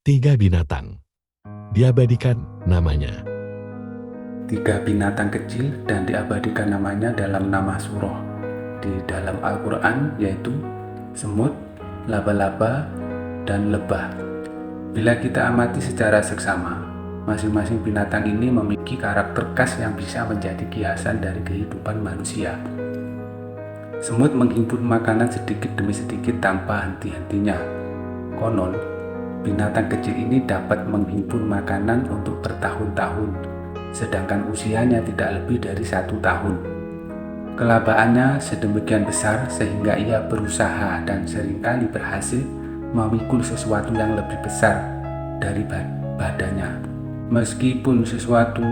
Tiga binatang, diabadikan namanya. Tiga binatang kecil dan diabadikan namanya dalam nama surah di dalam Al-Quran, yaitu semut, laba-laba, dan lebah. Bila kita amati secara seksama, masing-masing binatang ini memiliki karakter khas yang bisa menjadi kiasan dari kehidupan manusia. Semut menghimpun makanan sedikit demi sedikit tanpa henti-hentinya. Konon, binatang kecil ini dapat menghimpun makanan untuk bertahun-tahun, sedangkan usianya tidak lebih dari 1 tahun. Kelabaannya sedemikian besar sehingga ia berusaha dan seringkali berhasil memikul sesuatu yang lebih besar dari badannya, meskipun sesuatu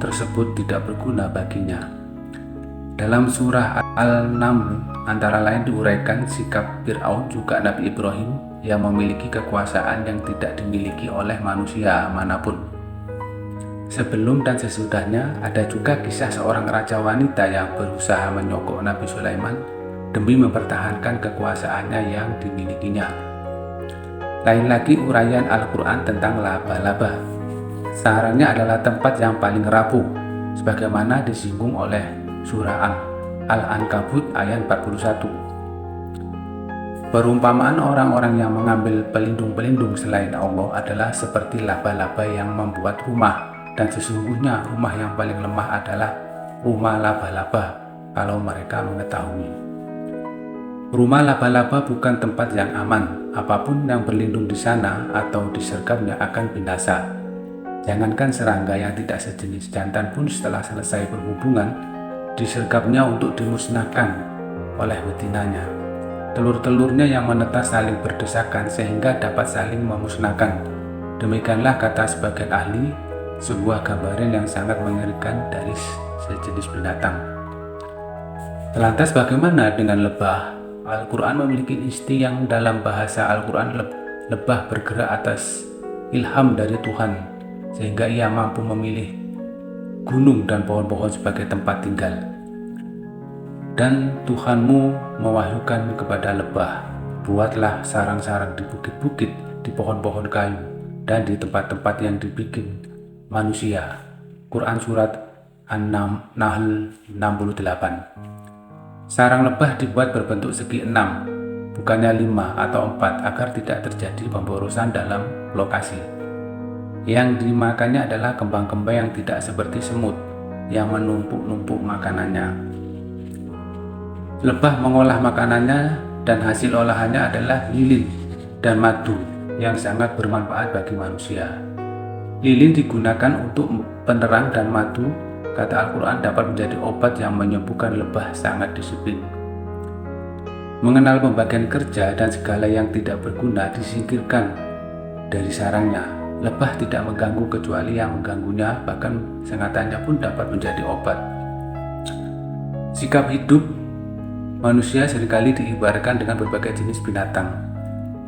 tersebut tidak berguna baginya. Dalam surah Al-Naml antara lain diuraikan sikap Fir'aun juga Nabi Ibrahim yang memiliki kekuasaan yang tidak dimiliki oleh manusia manapun. Sebelum dan sesudahnya ada juga kisah seorang raja wanita yang berusaha menyogok Nabi Sulaiman demi mempertahankan kekuasaannya yang dimilikinya. Lain lagi uraian Al-Quran tentang laba-laba. Sarangnya adalah tempat yang paling rapuh, sebagaimana disinggung oleh surah Al-Ankabut ayat 41. Perumpamaan orang-orang yang mengambil pelindung-pelindung selain Allah adalah seperti laba-laba yang membuat rumah, dan sesungguhnya rumah yang paling lemah adalah rumah laba-laba kalau mereka mengetahui. Rumah laba-laba bukan tempat yang aman. Apapun yang berlindung di sana atau disergapnya akan binasa. Jangankan serangga yang tidak sejenis jantan pun setelah selesai berhubungan, disergapnya untuk dimusnahkan oleh betinanya. Telur-telurnya yang menetas saling berdesakan sehingga dapat saling memusnahkan. Demikianlah kata sebagian ahli, sebuah gambaran yang sangat mengerikan dari sejenis binatang. Lantas bagaimana dengan lebah? Al-Quran memiliki isti yang dalam bahasa Al-Quran lebah bergerak atas ilham dari Tuhan, sehingga ia mampu memilih gunung dan pohon-pohon sebagai tempat tinggal. Dan Tuhanmu mewahyukan kepada lebah, buatlah sarang-sarang di bukit-bukit, di pohon-pohon kayu, dan di tempat-tempat yang dibikin manusia. Quran Surat An-Nahl 68. Sarang lebah dibuat berbentuk segi 6, bukannya 5 atau 4, agar tidak terjadi pemborosan dalam lokasi. Yang dimakannya adalah kembang-kembang yang tidak seperti semut yang menumpuk-numpuk makanannya. Lebah mengolah makanannya dan hasil olahannya adalah lilin dan madu yang sangat bermanfaat bagi manusia. Lilin digunakan untuk penerang dan madu, kata Al-Quran, dapat menjadi obat yang menyembuhkan. Lebah sangat disiplin. Mengenal pembagian kerja dan segala yang tidak berguna disingkirkan dari sarangnya. Lebah tidak mengganggu kecuali yang mengganggunya, bahkan sengatannya pun dapat menjadi obat. Sikap hidup manusia seringkali diibaratkan dengan berbagai jenis binatang.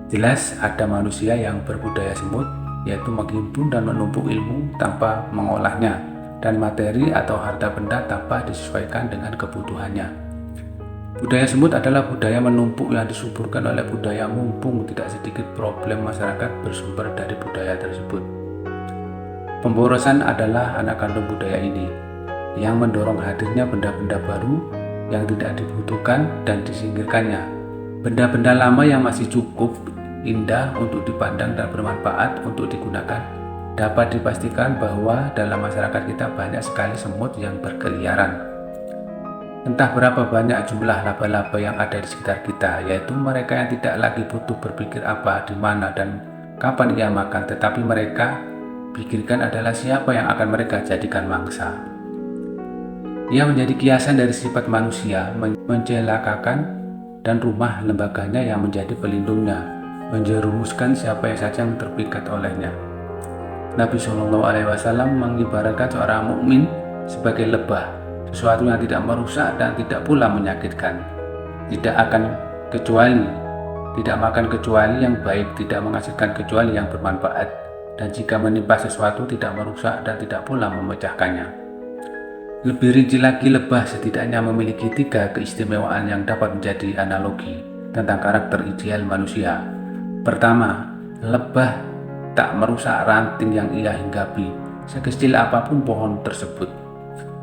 Jelas ada manusia yang berbudaya semut, yaitu menghimpun dan menumpuk ilmu tanpa mengolahnya, dan materi atau harta benda tanpa disesuaikan dengan kebutuhannya. Budaya semut adalah budaya menumpuk yang disuburkan oleh budaya mumpung. Tidak sedikit problem masyarakat bersumber dari budaya tersebut. Pemborosan adalah anak kandung budaya ini, yang mendorong hadirnya benda-benda baru yang tidak dibutuhkan dan disingkirkannya. Benda-benda lama yang masih cukup indah untuk dipandang dan bermanfaat untuk digunakan. Dapat dipastikan bahwa dalam masyarakat kita banyak sekali semut yang berkeliaran. Entah berapa banyak jumlah laba-laba yang ada di sekitar kita, yaitu mereka yang tidak lagi butuh berpikir apa, di mana, dan kapan ia makan, tetapi mereka pikirkan adalah siapa yang akan mereka jadikan mangsa. Ia menjadi kiasan dari sifat manusia, mencelakakan, dan rumah lembaganya yang menjadi pelindungnya, menjerumuskan siapa saja yang terpikat olehnya. Nabi SAW mengibaratkan seorang mukmin sebagai lebah, sesuatu yang tidak merusak dan tidak pula menyakitkan. Tidak makan kecuali yang baik, tidak menghasilkan kecuali yang bermanfaat, dan jika menimpa sesuatu tidak merusak dan tidak pula memecahkannya. Lebih rinci lagi, lebah setidaknya memiliki 3 keistimewaan yang dapat menjadi analogi tentang karakter ideal manusia. Pertama, lebah tak merusak ranting yang ia hinggapi, sekecil apapun pohon tersebut.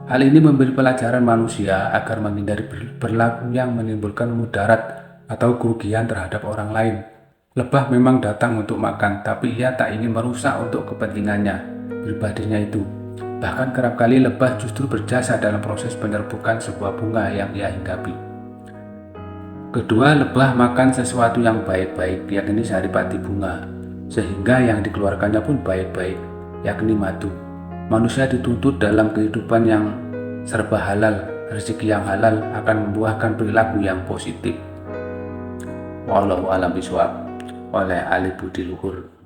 Hal ini memberi pelajaran manusia agar menghindari berlaku yang menimbulkan mudarat atau kerugian terhadap orang lain. Lebah memang datang untuk makan, tapi ia tak ingin merusak untuk kepentingannya pribadinya itu. Bahkan kerap kali lebah justru berjasa dalam proses penyerbukan sebuah bunga yang ia hinggapi. Kedua, lebah makan sesuatu yang baik-baik, yakni saripati bunga, sehingga yang dikeluarkannya pun baik-baik, yakni madu. Manusia dituntut dalam kehidupan yang serba halal. Rezeki yang halal akan membuahkan perilaku yang positif. Wallahu a'lam bishawab. Oleh Ali Budi Luhur.